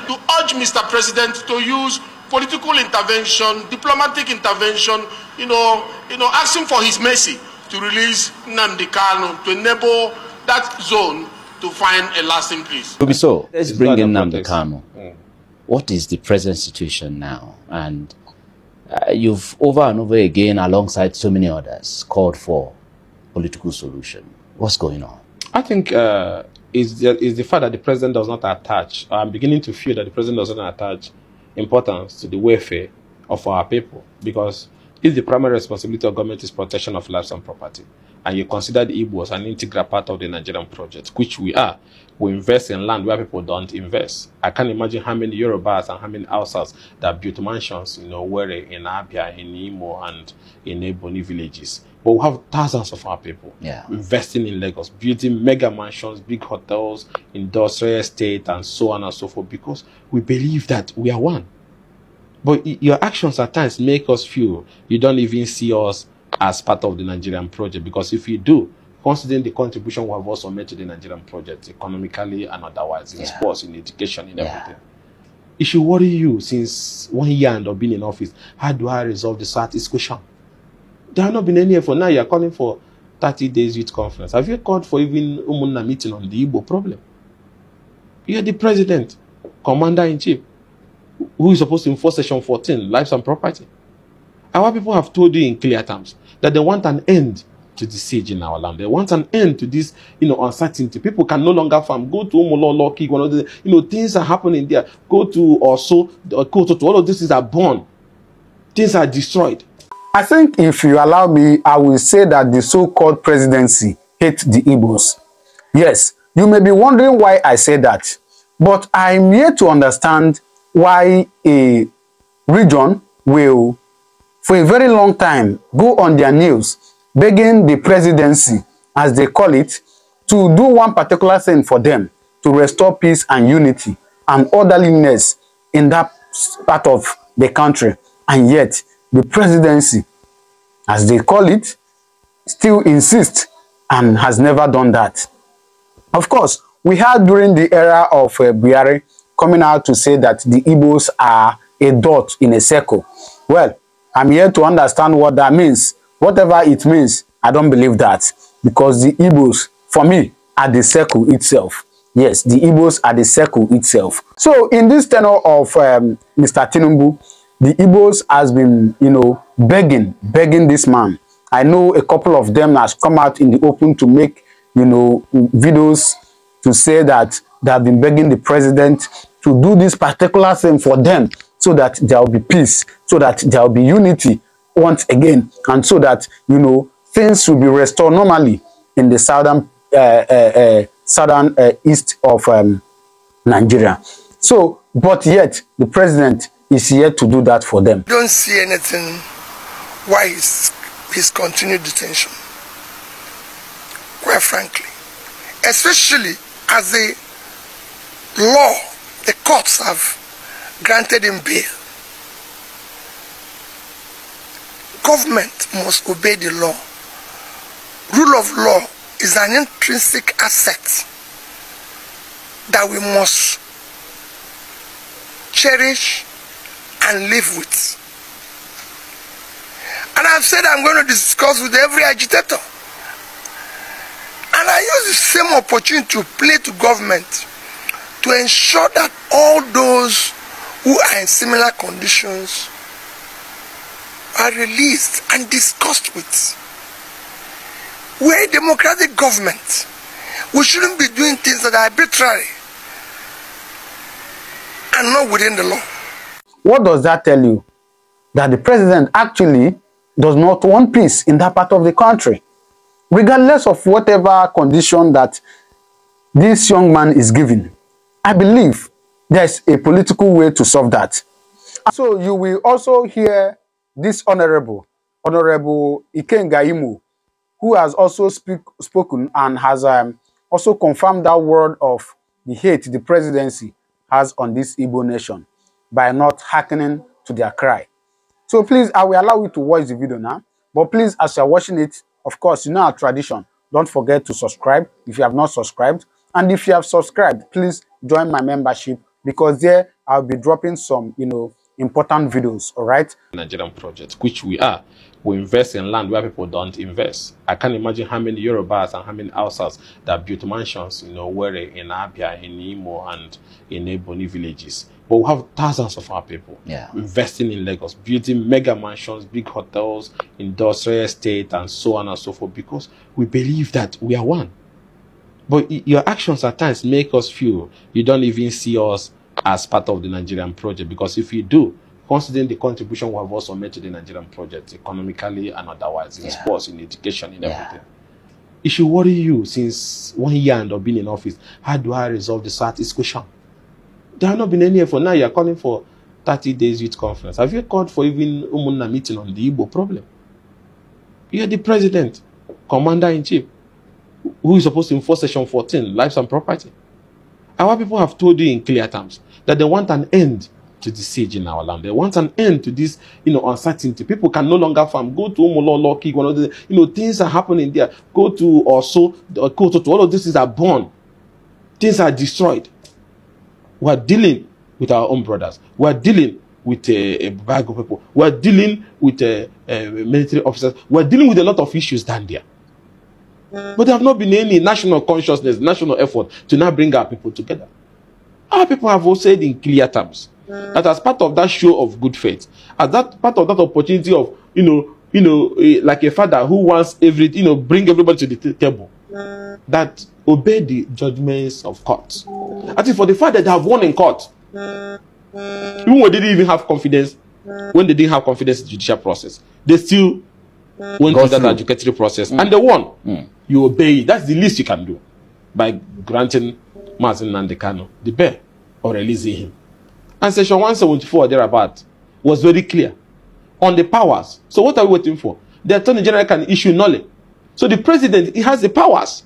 to urge Mr. President to use political intervention, diplomatic intervention, asking for his mercy to release Nnamdi Kanu, to enable that zone to find a lasting peace. So let's bring in Nnamdi Kanu. What is the present situation now? And you've over and over again, alongside so many others, called for political solution. What's going on? I think is the fact that the president does not attach. I'm beginning to feel that the president doesn't attach importance to the welfare of our people, because if the primary responsibility of government is protection of lives and property, and you consider the IGBOs an integral part of the Nigerian project, which we are, we invest in land where people don't invest. I can't imagine how many Yorubas and how many Hausas that built mansions, where in Abia, in Imo, and in Ebony villages. But we have thousands of our people investing in Lagos, building mega mansions, big hotels, industrial estate, and so on and so forth, because we believe that we are one. But your actions at times make us feel you don't even see us as part of the Nigerian project, because if you do, considering the contribution we have also made to the Nigerian project, economically and otherwise, in sports, in education, in everything, it should worry you since 1 year and of being in office. How do I resolve the Southeast question? There have not been any effort. Now you're calling for 30 days youth conference. Have you called for even Umunna meeting on the Igbo problem? You're the president, commander-in-chief, who is supposed to enforce Section 14, lives and property. Our people have told you in clear terms that they want an end to the siege in our land. They want an end to this, uncertainty. People can no longer farm. Go to Umuloloki, one of the, things are happening there. Go to also, go to all of these things are born. Things are destroyed. I think if you allow me, I will say that the so-called presidency hates the Igbos. Yes, you may be wondering why I say that, but I'm here to understand why a region will, for a very long time, go on their knees begging the presidency, as they call it, to do one particular thing for them, to restore peace and unity and orderliness in that part of the country. And yet, the presidency, as they call it, still insists and has never done that. Of course, we had during the era of Buhari coming out to say that the Igbos are a dot in a circle. Well, I'm here to understand what that means. Whatever it means, I don't believe that, because the Igbos, for me, are the circle itself. Yes, the Igbos are the circle itself. So in this tenor of Mr. Tinubu, the Igbos has been, begging this man. I know a couple of them has come out in the open to make, videos to say that they have been begging the president to do this particular thing for them, so that there will be peace, so that there will be unity once again, and so that, things will be restored normally in the southern east of Nigeria. So, but yet the president is here to do that for them. Don't see anything why his continued detention, quite frankly, especially as the law, the courts have granted him bail. Government must obey the law. Rule of law is an intrinsic asset that we must cherish and live with. And I've said I'm going to discuss with every agitator. And I use the same opportunity to play to government to ensure that all those who are in similar conditions are released and discussed with. We're a democratic government. We shouldn't be doing things that are arbitrary and not within the law. What does that tell you? That the president actually does not want peace in that part of the country, regardless of whatever condition that this young man is given. I believe there's a political way to solve that. So you will also hear this Honorable Ikenga Imo, who has also spoken and has also confirmed that word of the hate the presidency has on this Igbo nation by not hearkening to their cry. So please, I will allow you to watch the video now. But please, as you're watching it, of course, our tradition, don't forget to subscribe if you have not subscribed. And if you have subscribed, please join my membership, because there I'll be dropping some, important videos, all right? Nigerian project, which we are. We invest in land where people don't invest. I can't imagine how many Yorubas and how many Hausas that built mansions, where in Abia, in Imo, and in Ebony villages. But we have thousands of our people investing in Lagos, building mega mansions, big hotels, industrial estate, and so on and so forth, because we believe that we are one. But your actions at times make us feel you don't even see us as part of the Nigerian project, because if you do, considering the contribution we have also made to the Nigerian project, economically and otherwise, in sports, in education, in everything, it should worry you since 1 year and of being in office. How do I resolve the Southeast question? There have not been any effort. Now you're calling for 30 days youth conference. Have you called for even Umunna meeting on the Igbo problem? You're the president, commander-in-chief, who is supposed to enforce Section 14, lives and property. Our people have told you in clear terms that they want an end to the siege in our land. They want an end to this, uncertainty. People can no longer farm. Go to Umulolo, things are happening there. Go to also, go to all of these things are born. Things are destroyed. We are dealing with our own brothers. We are dealing with a bag of people. We are dealing with military officers. We are dealing with a lot of issues down there. But there have not been any national consciousness, national effort to now bring our people together. Our people have also said in clear terms that as part of that show of good faith, as that part of that opportunity of, like a father who wants bring everybody to the table, that obey the judgments of court. I think for the fact that they have won in court, even when they didn't even have confidence, when they didn't have confidence in the judicial process, they still went through that adjudicatory process and they won. You obey it. That's the least you can do by granting Nnamdi Kanu the bail or releasing him. And Section 174 thereabout was very clear on the powers. So what are we waiting for? The Attorney General can issue nullity. So the president, he has the powers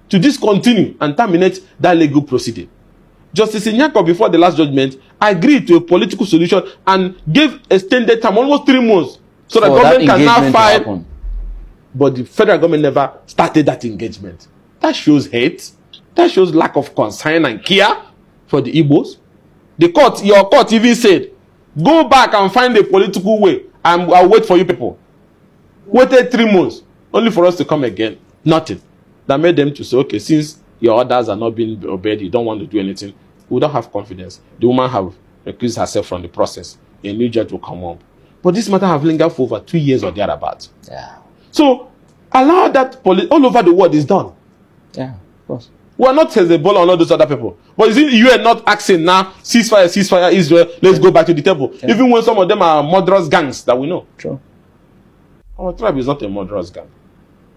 to discontinue and terminate that legal proceeding. Justice Nyako, before the last judgment, agreed to a political solution and gave extended time, almost 3 months, so the government can now file. But the federal government never started that engagement. That shows hate. That shows lack of concern and care for the Igbos. The court, your court even said, go back and find a political way and I'll wait for you people. Waited 3 months, only for us to come again. Nothing. That made them to say, okay, since your orders are not being obeyed, you don't want to do anything, we don't have confidence. The woman have recused herself from the process. A new judge will come up. But this matter have lingered for over 2 years or thereabouts. Yeah. So, allow that all over the world is done. Yeah, of course. We are not Hezbollah and all those other people. But is it you are not asking now, ceasefire Israel, let's go back to the table. Yeah. Even when some of them are murderous gangs that we know. True. Our tribe is not a murderous gang.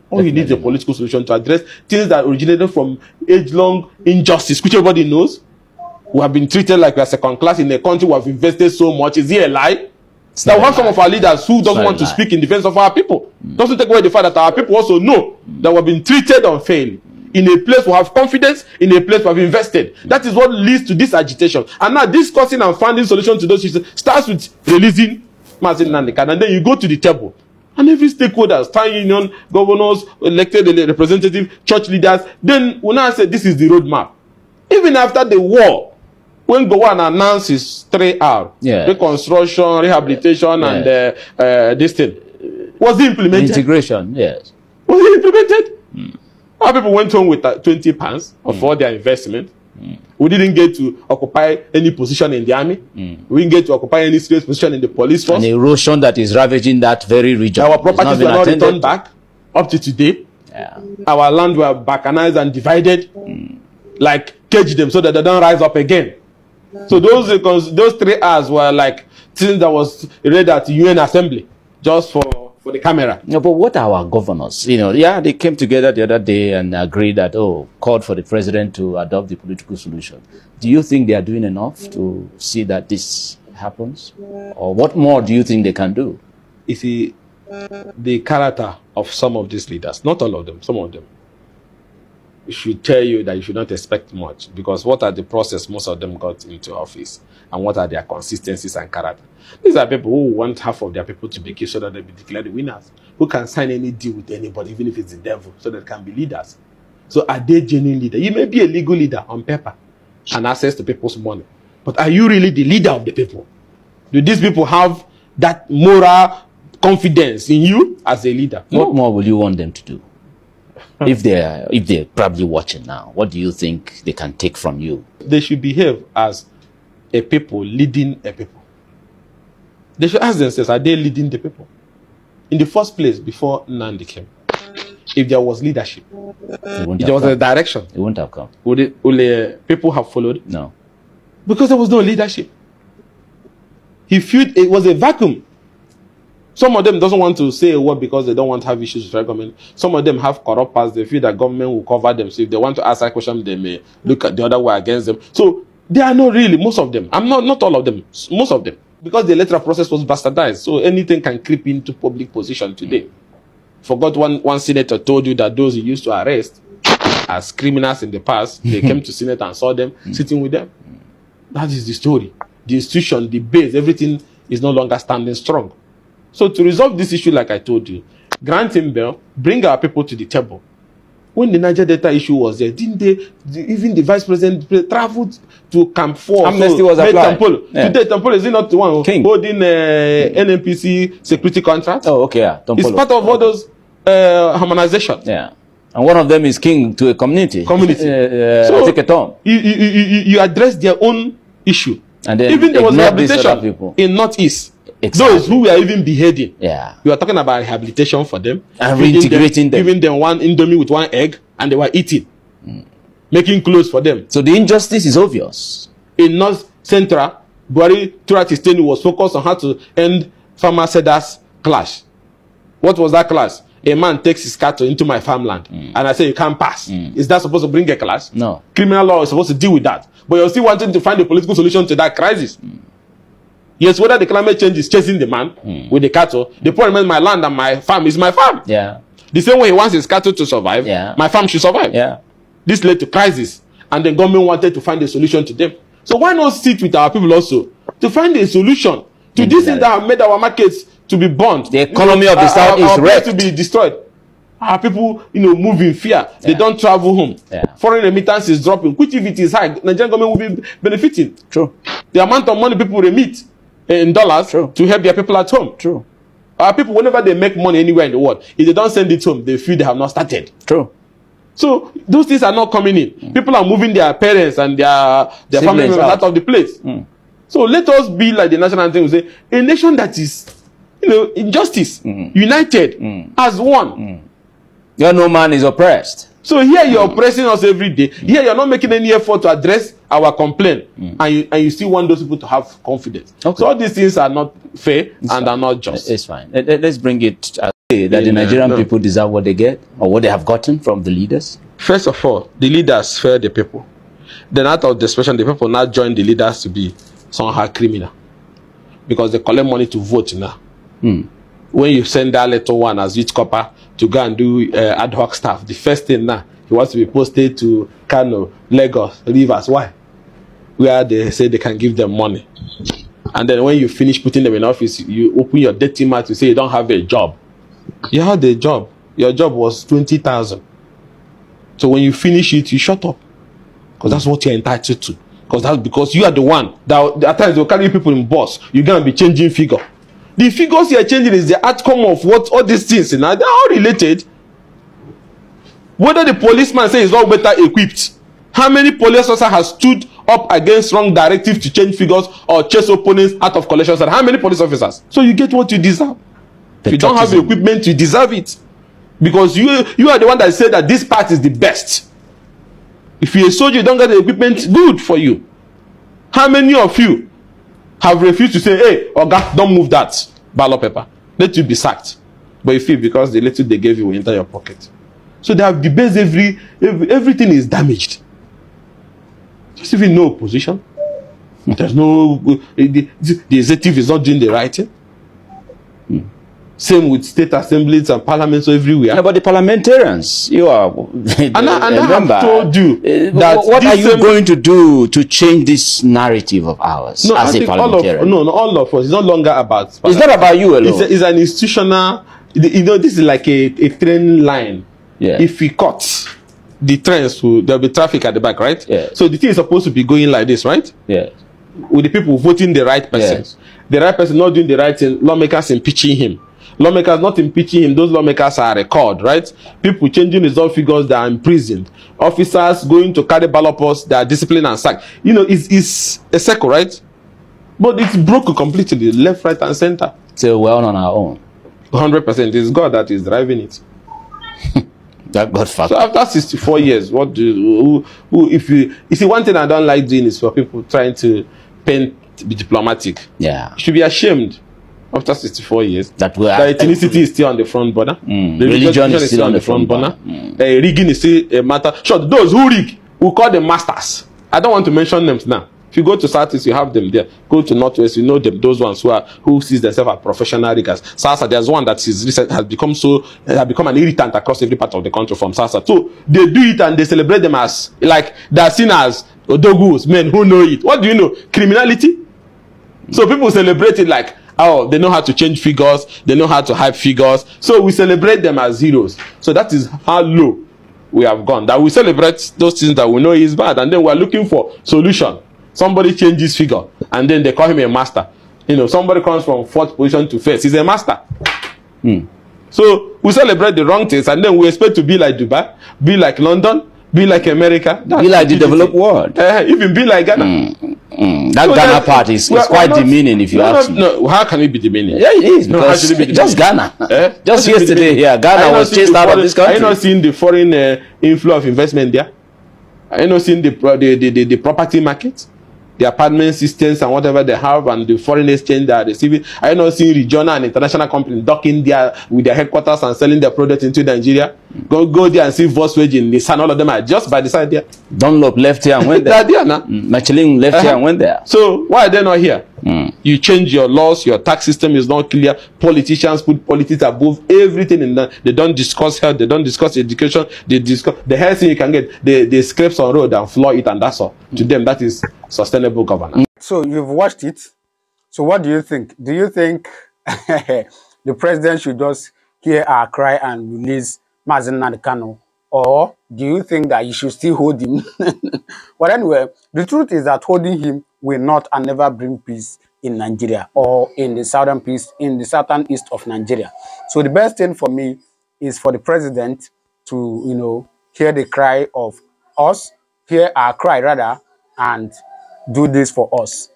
All you need is a political solution to address things that originated from age-long injustice, which everybody knows. We have been treated like we are second class in a country we have invested so much. Is it a lie? That we have some of our leaders who don't want to speak in defense of our people. Doesn't take away the fact that our people also know that we have been treated unfairly. In a place we have confidence, in a place we have invested. That is what leads to this agitation. And now discussing and finding solutions to those issues starts with releasing Nnamdi Kanu, and then you go to the table. And every stakeholder, town union, governors, elected representatives, church leaders, then we now say this is the roadmap. Even after the war, when Gowon announces 3R, reconstruction, rehabilitation, and this thing, was it implemented? Integration, yes. Was it implemented? Our people went home with 20 pounds of all their investment. We didn't get to occupy any position in the army. We didn't get to occupy any serious position in the police force. An erosion that is ravaging that very region. Our properties were not returned back up to today. Yeah. Our land were balkanized and divided, like cage them so that they don't rise up again. So those 3 hours were like things that was read at the UN Assembly just for the camera. No, but what are our governors? They came together the other day and agreed that, called for the president to adopt the political solution. Do you think they are doing enough to see that this happens? Or what more do you think they can do? You see, the character of some of these leaders, not all of them, some of them, should tell you that you should not expect much, because what are the process most of them got into office and what are their consistencies and character? These are people who want half of their people to be killed so that they be declared the winners, who can sign any deal with anybody, even if it's the devil, so that they can be leaders. So are they genuine leaders? You may be a legal leader on paper and access to people's money, but But are you really the leader of the people? Do these people have that moral confidence in you as a leader? What more will you want them to do? If they're probably watching now, what do you think they can take from you? They should behave as a people leading a people. They should ask themselves, are they leading the people? In the first place, before Nnamdi came, if there was leadership, if there was a direction, it wouldn't have come. Would people have followed? No. Because there was no leadership. He felt it was a vacuum. Some of them doesn't want to say a word because they don't want to have issues with the government. Some of them have corrupt past. They feel that government will cover them. So if they want to ask a question, they may look at the other way against them. So they are not really, most of them. I'm not all of them, most of them. Because the electoral process was bastardized. So anything can creep into public position today. Forgot one senator told you that those he used to arrest as criminals in the past, they came to Senate and saw them sitting with them. That is the story. The institution, the base, everything is no longer standing strong. So to resolve this issue, like I told you, grant him bail, bring our people to the table. When the Niger Delta issue was there, didn't they, even the vice president traveled to Camp 4. Amnesty was applied. Yeah. Today, Tampolo is not the one holding NNPC security contract. Oh, okay, yeah. It's part of all those harmonization. Yeah. And one of them is king to a community. So take a turn. You address their own issue. And then even there was rehabilitation in Northeast. Exactly. Those who were even beheading. Yeah. You are talking about rehabilitation for them. And reintegrating them. Giving them one indomie with one egg, and they were eating. Making clothes for them. So the injustice is obvious. In North Central, Buhari, throughout his tenure, was focused on how to end farmer-sellers clash. What was that clash? A man takes his cattle into my farmland, and I say you can't pass. Is that supposed to bring a clash? No. Criminal law is supposed to deal with that. But you're still wanting to find a political solution to that crisis. Yes, whether the climate change is chasing the man with the cattle, the point remains my land and my farm is my farm. Yeah. The same way he wants his cattle to survive, my farm should survive. Yeah. This led to crisis, and the government wanted to find a solution to them. So why not sit with our people also to find a solution to these things that have made our markets to be burnt? The economy of the South is wrecked. To be destroyed. Our people, move in fear. They don't travel home. Foreign remittance is dropping, which if it is high, Nigerian government will be benefiting. True. The amount of money people remit in dollars to help their people at home. True. Our people, whenever they make money anywhere in the world, if they don't send it home, they feel they have not started. True. So those things are not coming in. People are moving their parents and their family members out of the place. So let us be like the national anthem will say, a nation that is, in justice, united as one. Where no man is oppressed. So here you're oppressing us every day. Here you're not making any effort to address our complaint, and you still want those people to have confidence. Okay. So all these things are not fair and are not just. It's fine. Let's bring it that the Nigerian people deserve what they get or what they have gotten from the leaders. First of all, the leaders fear the people. Then out of desperation, the people now join the leaders to be somehow criminal because they collect money to vote now. When you send that little one as youth copper to go and do ad hoc stuff, the first thing now, he wants to be posted to Kanu, Lagos, Rivers. Why? Where they say they can give them money. And then when you finish putting them in office, you open your dirty mouth to say you don't have a job. You had a job. Your job was 20,000. So when you finish it, you shut up. Because that's what you're entitled to. Because you are the one that at times they'll carry people in bus. You're going to be changing figure. The figures you're changing is the outcome of what all these things, they're all related. Whether the policeman says he's not better equipped, how many police officers have stood up against wrong directive to change figures or chase opponents out of collection center? How many police officers? So you get what you deserve. If you don't have the equipment, you deserve it. Because you are the one that said that this part is the best. If you're a soldier, you don't get the equipment, good for you. How many of you have refused to say, hey, Oga, don't move that ballot paper. Let you be sacked. But you feel because the little they gave you will enter your pocket. So they have debased everything is damaged. There's even no opposition. There's no, the executive is not doing the right thing. Same with state assemblies and parliaments everywhere. Yeah, but the parliamentarians, you are. And I have told you that what are you going to do to change this narrative of ours no, as a parliamentarian? All of us. It's no longer about. It's not about you alone. It's an institutional. This is like a train line. Yeah. If we cut the trains, there'll be traffic at the back, right? Yeah. So the thing is supposed to be going like this, right? Yeah. with the people voting the right person. Yes. The right person not doing the right thing, lawmakers impeaching him. Lawmakers not impeaching him, those lawmakers are recalled, right? People changing result figures that are imprisoned. Officers going to carry ballot posts that are disciplined and sacked. You know, it's a circle, right? But it's broken completely, left, right, and center. So we're on our own. 100%. It's God that is driving it. That God factor. So after 64 years, what do if you see, one thing I don't like doing is for people trying to be diplomatic. Yeah. You should be ashamed after 64 years that ethnicity is still on the front burner. The religion is still on the front burner. Rigging is still a matter. Sure, those who rig, we call them masters. I don't want to mention names now. If you go to Southeast, you have them there. Go to Northwest, you know them. Those ones who sees themselves as professional riggers. Sasa, there's one that has become an irritant across every part of the country from Sasa. So they do it and they celebrate them as like they're seen as odogus, men who know it. What do you know? Criminality. So people celebrate it like, oh, they know how to change figures, they know how to hype figures. So we celebrate them as heroes. So that is how low we have gone. That we celebrate those things that we know is bad, and then we're looking for solution. Somebody changes figure, and then they call him a master. You know, somebody comes from 4th position to 1st. He's a master. So we celebrate the wrong things, and then we expect to be like Dubai, be like London, be like America. Be like the developed world. Even be like Ghana. That so Ghana part is quite demeaning, if you ask me. No, how can it be demeaning? Yeah, it is. Because just Ghana. Just yesterday here, Ghana was chased out of this country. Are you not seeing the foreign inflow of investment there? Are you not seeing the property market? The apartment systems and whatever they have, and the foreign exchange they are receiving. Are you not seeing regional and international companies docking there with their headquarters and selling their products into Nigeria? Go there and see Volkswagen, Nissan, all of them are just by the side there. Dunlop left here and went there. They're there now. Michelin left here and went there. So why are they not here? You change your laws, your tax system is not clear. Politicians put politics above everything in that. They don't discuss health, they don't discuss education, they discuss the health thing you can get. They scrape on road and floor it, and that's all. To them, that is sustainable governance. So you've watched it. So what do you think? Do you think the president should just hear our cry and release Nnamdi Kanu? Or do you think that you should still hold him? But anyway, the truth is that holding him will not and never bring peace in Nigeria or in the southern east of Nigeria. So the best thing for me is for the president to, you know, hear the cry of us, hear our cry rather, and do this for us.